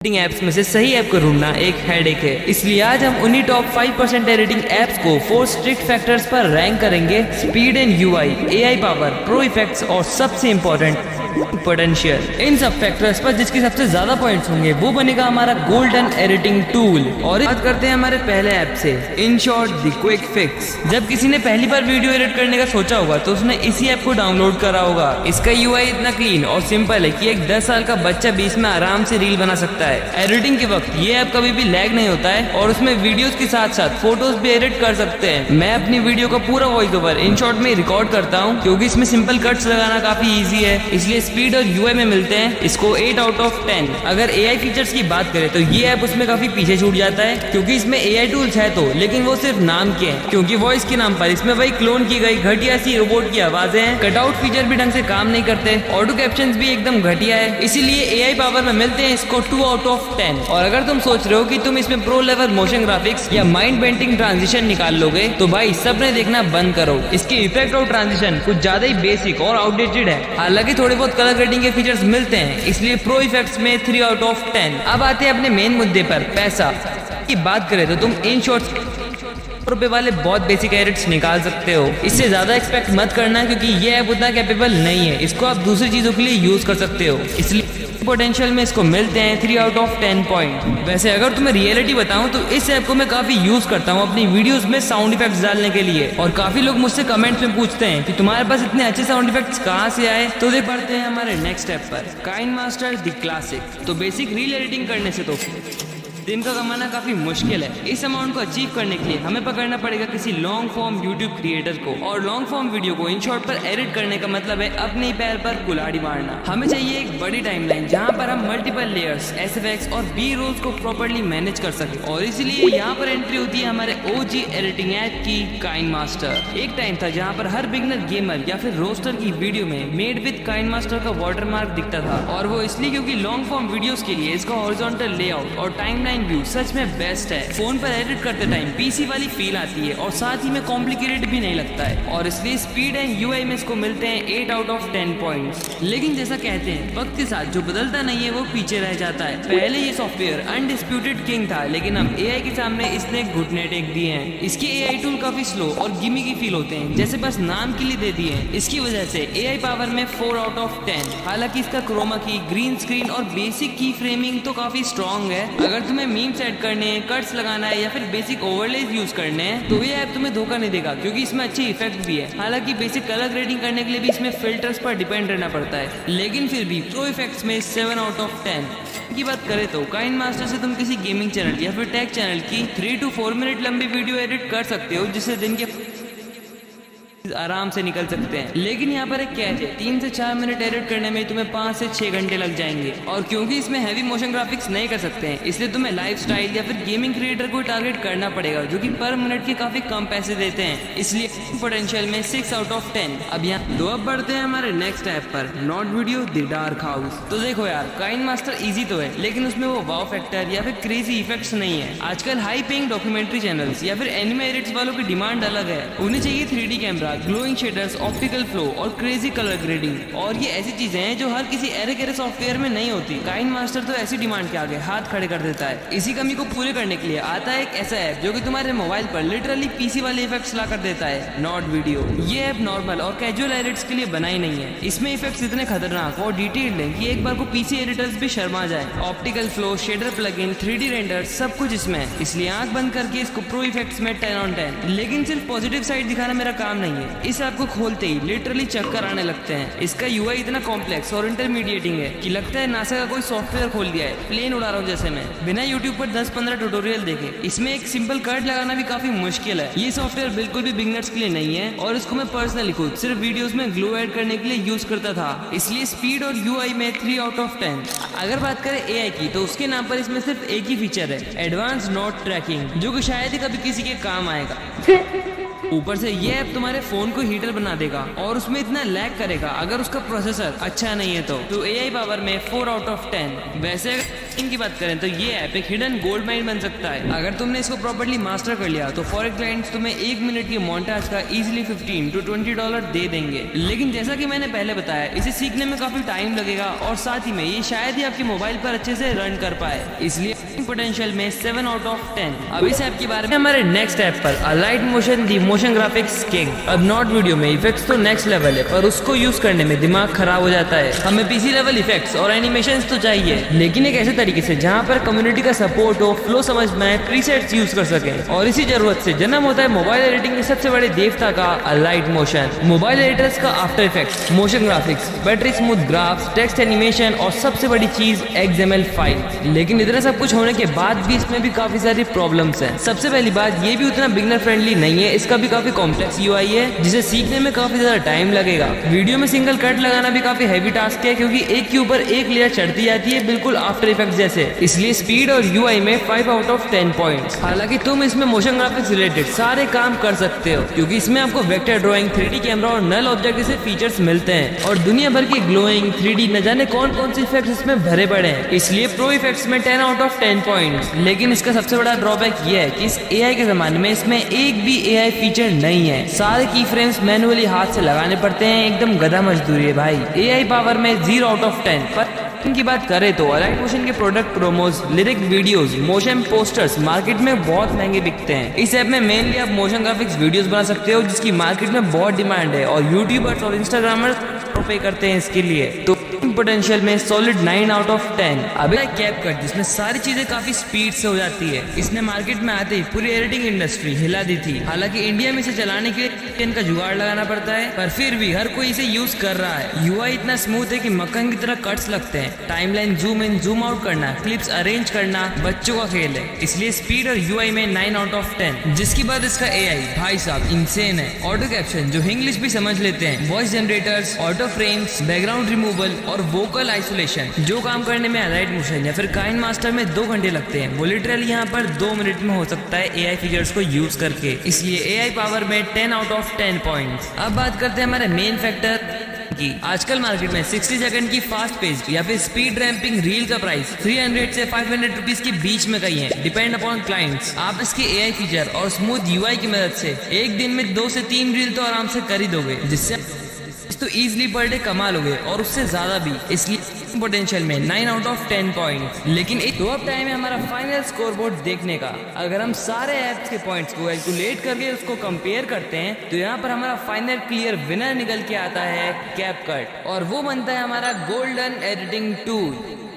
Editing apps में से सही ऐप को ढूंढना एक हेडेक है, इसलिए आज हम उन्हीं टॉप 5% एडिटिंग ऐप्स को 4 स्ट्रिक्ट फैक्टर्स पर रैंक करेंगे। Speed and UI, AI power, pro effects और सबसे इंपॉर्टेंट पोटेंशियल। इन सब फैक्टर्स पर जिसके सबसे ज्यादा पॉइंट्स होंगे वो बनेगा हमारा गोल्डन एडिटिंग टूल। और बात करते हैं हमारे पहले ऐप से, InShot द क्विक फिक्स। जब किसी ने पहली बार वीडियो एडिट करने का सोचा होगा तो उसने इसी ऐप को डाउनलोड करा होगा। इसका यूआई इतना क्लीन और सिंपल है कि एक 10 साल का बच्चा भी इसमें आराम से रील बना सकता है। एडिटिंग के वक्त ये ऐप कभी भी लैग नहीं होता है और उसमें वीडियोस के साथ साथ फोटोज भी एडिट कर सकते हैं। मैं अपनी वीडियो का पूरा वॉइस ओवर InShot में रिकॉर्ड करता हूँ क्योंकि इसमें सिंपल कट्स लगाना काफी इजी है, इसलिए स्पीड और यूआई में मिलते हैं इसको 8 आउट ऑफ 10। अगर एआई फीचर्स की बात करें तो ये ऐप उसमें काफी पीछे छूट जाता है क्योंकि इसमें एआई टूल्स है तो, लेकिन वो सिर्फ नाम के हैं क्योंकि वॉइस के नाम पर इसमें वही क्लोन की गई घटिया सी रोबोट की आवाजें हैं। कटआउट फीचर भी ढंग से काम नहीं करते, ऑटो कैप्शंस भी एकदम घटिया है, इसीलिए एआई पावर में मिलते हैं इसको 2 आउट ऑफ 10। और अगर तुम सोच रहे हो कि तुम इसमें प्रो लेवल मोशन ग्राफिक्स या माइंड बेंटिंग ट्रांजिशन निकाल लोगे तो भाई सबने देखना बंद करो। इसके इफेक्ट और ट्रांजिशन कुछ ज्यादा ही बेसिक और आउटडेटेड है। हालांकि थोड़े बहुत कलर ग्रेडिंग के फीचर्स मिलते हैं, इसलिए प्रो इफेक्ट्स में 3 आउट ऑफ 10। अब आते हैं अपने मेन मुद्दे पर, पैसा की बात करें तो तुम InShot रुपए वाले बहुत बेसिक एडिट्स निकाल सकते हो। इससे ज्यादा एक्सपेक्ट मत करना क्योंकि ये ऐप उतना कैपेबल नहीं है, इसको आप दूसरी चीजों के लिए यूज कर सकते हो, इसलिए पोटेंशियल में इसको मिलते हैं 3 आउट ऑफ 10 पॉइंट। वैसे अगर तुम्हें रियलिटी बताऊं तो इस ऐप को मैं काफी यूज करता हूं अपनी वीडियोस में साउंड इफेक्ट्स डालने के लिए। और काफी लोग मुझसे कमेंट्स में पूछते हैं कि तुम्हारे पास इतने अच्छे साउंड इफेक्ट्स कहां से आए, तो देख पढ़ते हैं हमारे नेक्स्ट ऐप पर, काइनमास्टर द क्लासिक। तो बेसिक रील एडिटिंग करने से तो दिन का कमाना काफी मुश्किल है। इस अमाउंट को अचीव करने के लिए हमें पकड़ना पड़ेगा किसी लॉन्ग फॉर्म यूट्यूब क्रिएटर को, और लॉन्ग फॉर्म वीडियो को InShot पर एडिट करने का मतलब है अपने ही पैर पर कुल्हाड़ी मारना। हमें चाहिए एक बड़ी टाइमलाइन जहां पर हम मल्टीपल लेयर्स, SFX और बी रोल्स को प्रॉपर्ली मैनेज कर सके, और इसीलिए यहाँ पर एंट्री होती है हमारे OG एडिटिंग ऐप की, काइनमास्टर। एक टाइम था जहाँ पर हर बिगनर गेमर या फिर रोस्टर की वीडियो में मेड विद काइनमास्टर का वाटरमार्क दिखता था, और वो इसलिए क्योंकि लॉन्ग फॉर्म वीडियोस के लिए इसका हॉरिजॉन्टल लेआउट और टाइमलाइन व्यू सच में बेस्ट है। फोन पर एडिट करते टाइम पीसी वाली फील आती है और साथ ही में कॉम्प्लिकेटेड भी नहीं लगता है, और इसलिए स्पीड एंड यूआई में इसको मिलते हैं 8 आउट ऑफ 10 पॉइंट्स। लेकिन जैसा कहते हैं वक्त के साथ जो बदलता नहीं है वो पीछे रह जाता है। पहले ये सॉफ्टवेयर अनडिस्प्यूटेड किंग था, लेकिन अब एआई के सामने इसने घुटने टेक दिए हैं। इसके एआई टूल काफी स्लो और गिमी की फील होते हैं, जैसे बस नाम के लिए दे दिए हैं। इसकी वजह से एआई पावर में 4 आउट ऑफ 10। हालांकि इसका क्रोमा की, ग्रीन स्क्रीन और बेसिक की फ्रेमिंग तो काफी स्ट्रॉन्ग है। अगर तुम्हें मीम सेट करने, कट्स लगाना है या फिर बेसिक ओवरलेज यूज करने हैं तो ये ऐप तुम्हें धोखा नहीं देगा क्योंकि इसमें अच्छे इफेक्ट भी है। हालांकि बेसिक कलर ग्रेडिंग करने के लिए भी इसमें फिल्टर्स पर डिपेंड रहना पड़ता है, लेकिन फिर भी प्रो इफेक्ट्स में 7 आउट ऑफ 10 की बात करें तो काइनमास्टर से तुम किसी गेमिंग चैनल या फिर टेक चैनल की 3 to 4 मिनट लंबी वीडियो एडिट कर सकते हो, जिससे दिन के आराम से निकल सकते हैं। लेकिन यहाँ पर एक कैच है, 3 से 4 मिनट एडिट करने में तुम्हें 5 से 6 घंटे लग जाएंगे, और क्योंकि इसमें हैवी मोशन ग्राफिक्स नहीं कर सकते हैं इसलिए तुम्हें लाइफस्टाइल या फिर गेमिंग क्रिएटर को टारगेट करना पड़ेगा जो कि पर मिनट के काफी कम पैसे देते हैं, इसलिए पोटेंशियल में 6 आउट ऑफ 10। अब यहाँ तो अब बढ़ते हैं हमारे नेक्स्ट ऐप पर, not video the dark house. तो देखो यार, काइनमास्टर इजी तो है लेकिन उसमें वो वाव फैक्टर या फिर क्रेजी इफेक्ट्स नहीं है। आजकल हाई पेइंग डॉक्यूमेंट्री चैनल्स या फिर एनिमे एडिट्स वालों की डिमांड अलग है, उन्हें चाहिए 3D camera, glowing shaders, optical flow और क्रेजी कलर ग्रेडिंग, और ये ऐसी चीजें हैं जो हर किसी एरे सॉफ्टवेयर में नहीं होती। काइनमास्टर तो ऐसी डिमांड के आगे हाथ खड़े कर देता है। इसी कमी को पूरे करने के लिए आता है एक ऐसा ऐप जो कि तुम्हारे मोबाइल पर लिटरली पीसी वाले इफेक्ट्स ला कर देता है, नॉट वीडियो। ये ऐप नॉर्मल और कैजुअल एडिट्स के लिए बनाई नहीं है। इसमें इफेक्ट्स इतने खतरनाक और डिटेल्ड हैं कि एक बार को पीसी एडिटर्स भी शर्मा जाए। Optical flow, shader plugin, 3D render सब कुछ इसमें है, इसलिए आंख बंद करके इसको प्रो इफेक्ट्स में 10 on 10। लेकिन सिर्फ पॉजिटिव साइड दिखाना मेरा काम नहीं है, इस ऐप को खोलते ही लिटरली चक्कर आने लगते हैं। इसका यूआई इतना कॉम्प्लेक्स और इंटरमीडिएटिंग है कि लगता है नासा का कोई सॉफ्टवेयर खोल दिया है, प्लेन उड़ा रहा हूँ जैसे मैं, बिना यूट्यूब पर 10-15 ट्यूटोरियल देखे। इसमें एक सिंपल कट लगाना भी काफी मुश्किल है। ये सॉफ्टवेयर बिल्कुल भी बिगनर्स के लिए नहीं है, और इसको मैं पर्सनली खुद सिर्फ वीडियोस में ग्लो ऐड करने के लिए यूज करता था, इसलिए स्पीड और यूआई में 3 आउट ऑफ 10। अगर बात करें एआई की तो उसके नाम पर इसमें सिर्फ एक ही फीचर है, एडवांस नोट ट्रैकिंग, जो कि शायद ही कभी किसी के काम आएगा। ऊपर से ये ऐप तुम्हारे फोन को हीटर बना देगा और उसमें इतना लैग करेगा अगर उसका प्रोसेसर अच्छा नहीं है तो एआई पावर में 4 आउट ऑफ 10। वैसे की बात करें तो ये ऐप एक हिडन गोल्ड माइन बन सकता है। अगर तुमने इसको प्रॉपर्ली मास्टर कर लिया तो फॉरेन क्लाइंट्स तुम्हें 1 मिनट की मोन्टाज का इजीली $15 to $20 दे देंगे। लेकिन जैसा कि मैंने पहले बताया, इसे सीखने में काफी टाइम लगेगा और साथ ही में ये शायद ही आपके मोबाइल पर अच्छे से रन कर पाए, इसलिए पोटेंशियल में 7 out of 10। अब इस ऐप के बारे में हमारे नेक्स्ट ऐप पर Alight Motion the motion graphics king. अब नॉट वीडियो में इफेक्ट्स तो नेक्स्ट लेवल है, पर उसको यूज करने में दिमाग खराब हो जाता है। हमें पीसी लेवल इफेक्ट्स और एनिमेशंस तो चाहिए, लेकिन एक ऐसे तरीके से जहां पर कम्युनिटी का सपोर्ट हो, फ्लो समझ में, प्रीसेट्स यूज कर सके। और इसी जरूरत से जन्म होता है मोबाइल एडिटिंग के सबसे बड़े देवता का, अलाइट मोशन। मोबाइल एडिटर्स का after effects, motion graphics, battery smooth graphs, text animation और सबसे बड़ी चीज XML फाइल। लेकिन इतना सब कुछ होने के बाद भी इसमें भी काफी सारी प्रॉब्लम्स हैं। सबसे पहली बात, ये भी उतना बिगनर फ्रेंडली नहीं है, इसका भी काफी कॉम्प्लेक्स UI है जिसे सीखने में काफी ज्यादा टाइम लगेगा। वीडियो में सिंगल कट लगाना भी काफी हैवी टास्क है, क्योंकि एक के ऊपर एक लेयर चढ़ती जाती है, बिल्कुल आफ्टर इफेक्ट्स जैसे। इसलिए स्पीड और UI में 5 out of 10 पॉइंट्स। हालांकि तुम इसमें मोशन ग्राफिक्स रिलेटेड सारे काम कर सकते हो, क्योंकि इसमें आपको वेक्टर ड्राइंग, 3D कैमरा और नल ऑब्जेक्ट जैसे फीचर्स मिलते हैं, और दुनिया भर की ग्लोइंग 3D न जाने कौन कौन से इफेक्ट्स इसमें भरे पड़े हैं। इसलिए प्रो इफेक्ट्स में 10 out of 10 पॉइंट्स। लेकिन इसका सबसे बड़ा ड्रॉबैक ये है कि इस AI के जमाने में इसमें एक भी AI फीचर नहीं है। सारे की फ्रेम्स मैनुअली हाथ से लगाने पड़ते हैं, एकदम गधा मजदूरी है भाई। AI पावर में 0 out of 10। पर की बात करें तो अलाइट मोशन के product promos, lyric videos, motion posters market में बहुत महंगे बिकते हैं। इस ऐप में मेनली आप मोशन ग्राफिक्स वीडियोस बना सकते हो, जिसकी मार्केट में बहुत डिमांड है, और यूट्यूबर्स और इंस्टाग्रामर्स पे करते हैं इसके लिए। तो पोटेंशियल में सॉलिड 9 out of 10। अब कैपकट, जिसमें सारी चीजें काफी स्पीड से हो जाती है, इसने मार्केट में आते ही पूरी एडिटिंग इंडस्ट्री हिला दी थी। हालांकि इंडिया में इसे चलाने के लिए इनका जुगाड़ लगाना पड़ता है, पर फिर भी हर कोई इसे यूज कर रहा है। UI इतना स्मूथ है कि मक्खन की तरह कट्स लगते हैं। Timeline zoom in zoom out करना, क्लिप्स अरेंज करना बच्चों का खेल है, इसलिए स्पीड और UI में 9 out of 10। जिसकी बात इसका AI भाई साहब इंसेन है। ऑटो कैप्शन जो इंग्लिश भी समझ लेते हैं, voice generators, auto frames, background removal और वोकल आइसोलेशन, जो काम करने में अलाइट मोशन या फिर काइन मास्टर में 2 घंटे लगते हैं, वो लिटरली यहाँ पर 2 मिनट में हो सकता है AI फीचर्स को यूज करके। इसलिए AI पावर में 10 out of 10 पॉइंट्स। अब बात करते हैं हमारे मेन फैक्टर की। आजकल मार्केट में 60 सेकंड की फास्ट पेज या फिर स्पीड रैंपिंग रील का प्राइस 300 से 500 रुपीज के बीच में कहीं है, डिपेंड अपॉन क्लाइंट्स। आप इसके AI फीचर और स्मूथ UI की मदद से एक दिन में 2 से 3 रील तो आराम से कर ही दोगे, जिससे तो इजीली पर डे कमा लोगे, और उससे ज्यादा भी। इसलिए पोटेंशियल में 9 out of 10 पॉइंट्स। लेकिन तो अब टाइम है हमारा फाइनल स्कोर बोर्ड देखने का। अगर हम सारे ऐप्स के पॉइंट्स को कैलकुलेट करके उसको कंपेयर करते हैं, तो यहाँ पर हमारा फाइनल क्लियर विनर निकल के आता है कैपकट, और वो बनता है हमारा गोल्डन एडिटिंग टूल।